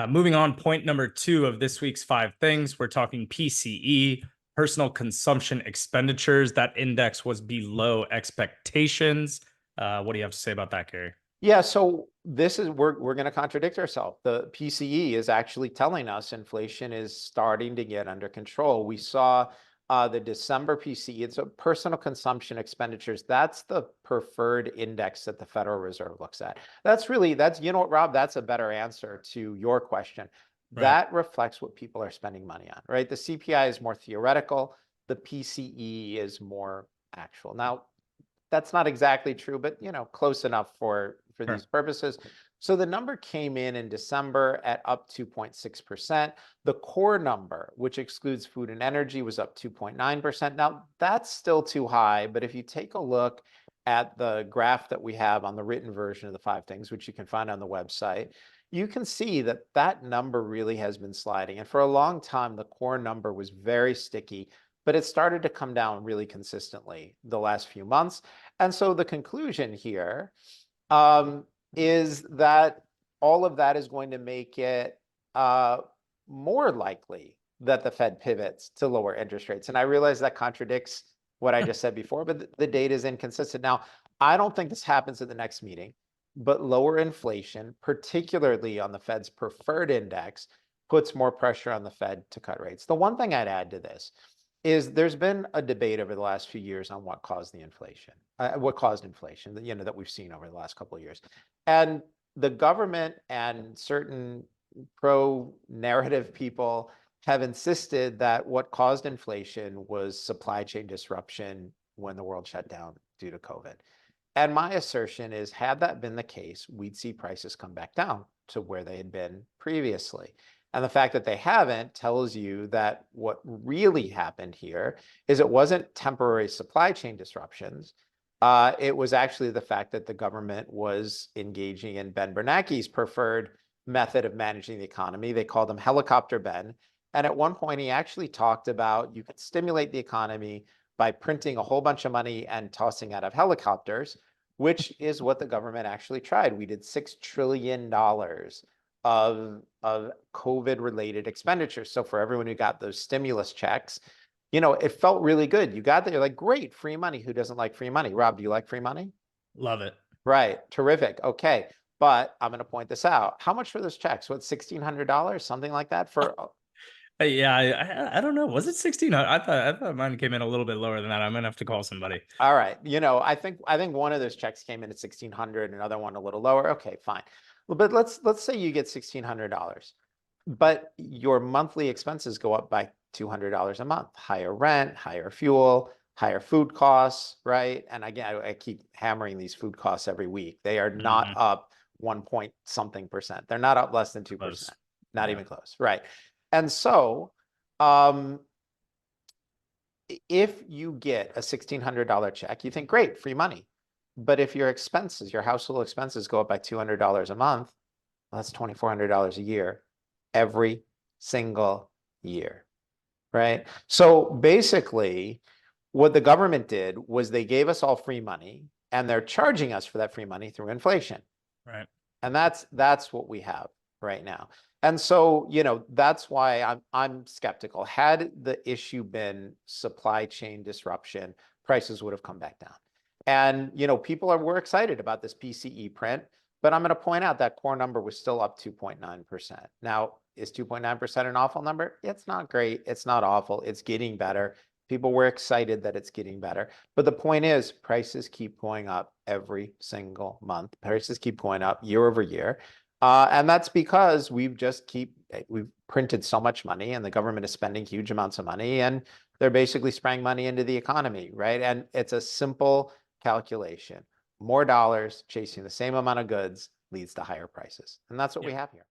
Moving on, point number 2 of this week's 5 things, we're talking PCE, personal consumption expenditures. That index was below expectations. What do you have to say about that, Gary? Yeah, so this is we're going to contradict ourselves. The PCE is actually telling us inflation is starting to get under control. We saw the December PCE. It's a personal consumption expenditures. That's the preferred index that the Federal Reserve looks at. That's you know what, Rob, that's a better answer to your question. Right. That reflects what people are spending money on, right? The CPI is more theoretical. The PCE is more actual. Now, that's not exactly true, but close enough for these Sure. purposes. So the number came in December at up 2.6%. The core number, which excludes food and energy, was up 2.9%. Now, that's still too high, but if you take a look at the graph that we have on the written version of the 5 things, which you can find on the website, you can see that that number really has been sliding. And for a long time, the core number was very sticky, but it started to come down really consistently the last few months. And so the conclusion here is that all of that is going to make it more likely that the Fed pivots to lower interest rates. And I realize that contradicts what I just said before, but the data is inconsistent. Now, I don't think this happens at the next meeting, but lower inflation, particularly on the Fed's preferred index, puts more pressure on the Fed to cut rates. The one thing I'd add to this is there's been a debate over the last few years on what caused inflation that we've seen over the last couple of years. And the government and certain pro-narrative people have insisted that what caused inflation was supply chain disruption when the world shut down due to COVID. And my assertion is, had that been the case, we'd see prices come back down to where they had been previously. And the fact that they haven't tells you that what really happened here is it wasn't temporary supply chain disruptions. It was actually the fact that the government was engaging in Ben Bernanke's preferred method of managing the economy. They called him Helicopter Ben. And at one point, he actually talked about you could stimulate the economy by printing a whole bunch of money and tossing out of helicopters, which is what the government actually tried. We did $6 trillion of COVID-related expenditures. So for everyone who got those stimulus checks, it felt really good. You got that, you're like, great, free money. Who doesn't like free money? Rob, do you like free money? Love it. Right, terrific. Okay, but I'm going to point this out. How much for those checks? What, $1,600, something like that for? Yeah, I don't know. Was it 16? I thought mine came in a little bit lower than that. I'm gonna have to call somebody. All right, I think one of those checks came in at 1,600, another one a little lower. Okay, fine. Well, but let's say you get $1,600, but your monthly expenses go up by $200 a month. Higher rent, higher fuel, higher food costs, right? And again, I keep hammering these food costs every week. They are not up 1 point something percent. They're not up less than 2%. Close. Not Yeah. even close, right? And so if you get a $1,600 check, you think, great, free money. But if your expenses, your household expenses go up by $200 a month, well, that's $2,400 a year, every single year, right? So basically, what the government did was they gave us all free money, and they're charging us for that free money through inflation. Right. And that's what we have right now. And so, that's why I'm skeptical. Had the issue been supply chain disruption, prices would have come back down. And, people were excited about this PCE print, but I'm going to point out that core number was still up 2.9%. Now, is 2.9% an awful number? It's not great. It's not awful. It's getting better. People were excited that it's getting better. But the point is, prices keep going up every single month. Prices keep going up year over year. And that's because we've printed so much money, and the government is spending huge amounts of money, and they're basically spraying money into the economy, right? And it's a simple calculation. More dollars chasing the same amount of goods leads to higher prices. And that's what we have here.